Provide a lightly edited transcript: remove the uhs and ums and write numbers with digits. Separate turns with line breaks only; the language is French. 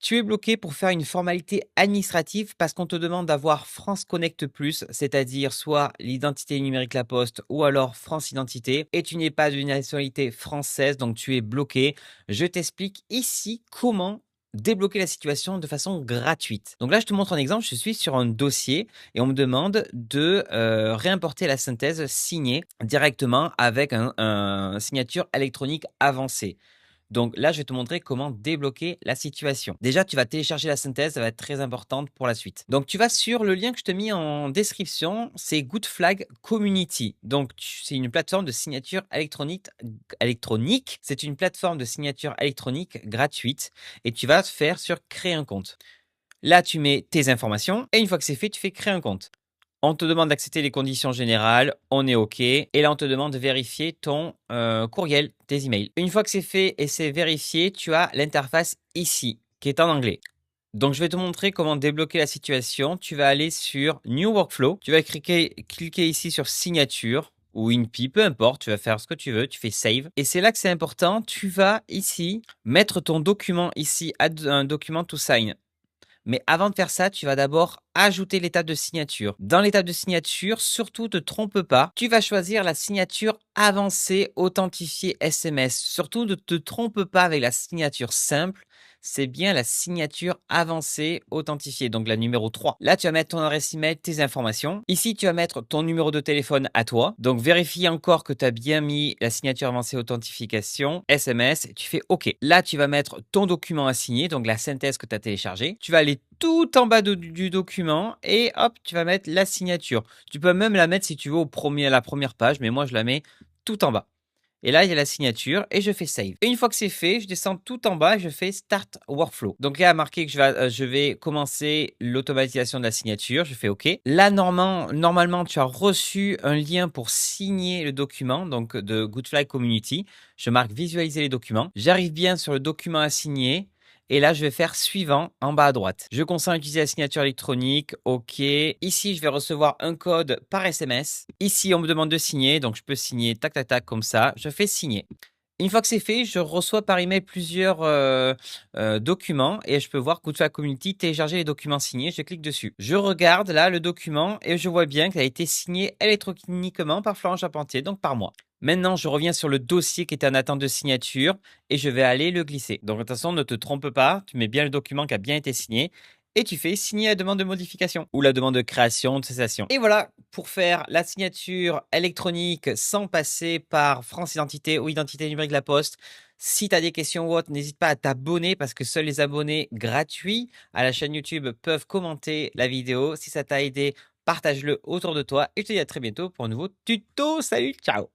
Tu es bloqué pour faire une formalité administrative parce qu'on te demande d'avoir France Connect Plus, c'est-à-dire soit l'identité numérique La Poste ou alors France Identité, et tu n'es pas d'une nationalité française, donc tu es bloqué. Je t'explique ici comment débloquer la situation de façon gratuite. Donc là, je te montre un exemple. Je suis sur un dossier et on me demande de réimporter la synthèse signée directement avec un signature électronique avancée. Donc là, je vais te montrer comment débloquer la situation. Déjà, tu vas télécharger la synthèse, ça va être très importante pour la suite. Donc, tu vas sur le lien que je te mis en description, c'est Goodflag Community. Donc, c'est une plateforme de signature électronique. C'est une plateforme de signature électronique gratuite et tu vas faire sur créer un compte. Là, tu mets tes informations et une fois que c'est fait, tu fais créer un compte. On te demande d'accepter les conditions générales, on est OK. Et là, on te demande de vérifier ton courriel, tes emails. Une fois que c'est fait et c'est vérifié, tu as l'interface ici, qui est en anglais. Donc, je vais te montrer comment débloquer la situation. Tu vas aller sur New Workflow. Tu vas cliquer ici sur Signature ou INPI, peu importe. Tu vas faire ce que tu veux. Tu fais Save. Et c'est là que c'est important. Tu vas ici mettre ton document ici, Add un document to sign. Mais avant de faire ça, tu vas d'abord ajouter l'étape de signature. Dans l'étape de signature, surtout ne te trompe pas, tu vas choisir la signature avancée authentifiée SMS. Surtout ne te trompe pas avec la signature simple, c'est bien la signature avancée authentifiée, donc la numéro 3. Là, tu vas mettre ton adresse email, tes informations. Ici, tu vas mettre ton numéro de téléphone à toi. Donc, vérifie encore que tu as bien mis la signature avancée authentification, SMS, et tu fais OK. Là, tu vas mettre ton document à signer, donc la synthèse que tu as téléchargée. Tu vas aller tout en bas du document et hop, tu vas mettre la signature. Tu peux même la mettre si tu veux à la première page, mais moi, je la mets tout en bas. Et là, il y a la signature et je fais save. Et une fois que c'est fait, je descends tout en bas et je fais start workflow. Donc là, il y a marqué que je vais commencer l'automatisation de la signature. Je fais OK. Là, normalement, tu as reçu un lien pour signer le document, donc de Goodfly Community. Je marque visualiser les documents. J'arrive bien sur le document à signer. Et là, je vais faire suivant en bas à droite. Je consens à utiliser la signature électronique. OK. Ici, je vais recevoir un code par SMS. Ici, on me demande de signer. Donc, je peux signer tac, tac, tac, comme ça. Je fais signer. Une fois que c'est fait, je reçois par email plusieurs documents et je peux voir Goodfly Community télécharger les documents signés. Je clique dessus. Je regarde là le document et je vois bien qu'il a été signé électroniquement par Florent Charpentier, donc par moi. Maintenant, je reviens sur le dossier qui était en attente de signature et je vais aller le glisser. Donc attention, ne te trompe pas, tu mets bien le document qui a bien été signé et tu fais signer la demande de modification ou la demande de création, de cessation. Et voilà, pour faire la signature électronique sans passer par France Identité ou Identité numérique La Poste. Si tu as des questions ou autres, n'hésite pas à t'abonner parce que seuls les abonnés gratuits à la chaîne YouTube peuvent commenter la vidéo. Si ça t'a aidé, partage-le autour de toi et je te dis à très bientôt pour un nouveau tuto. Salut, ciao!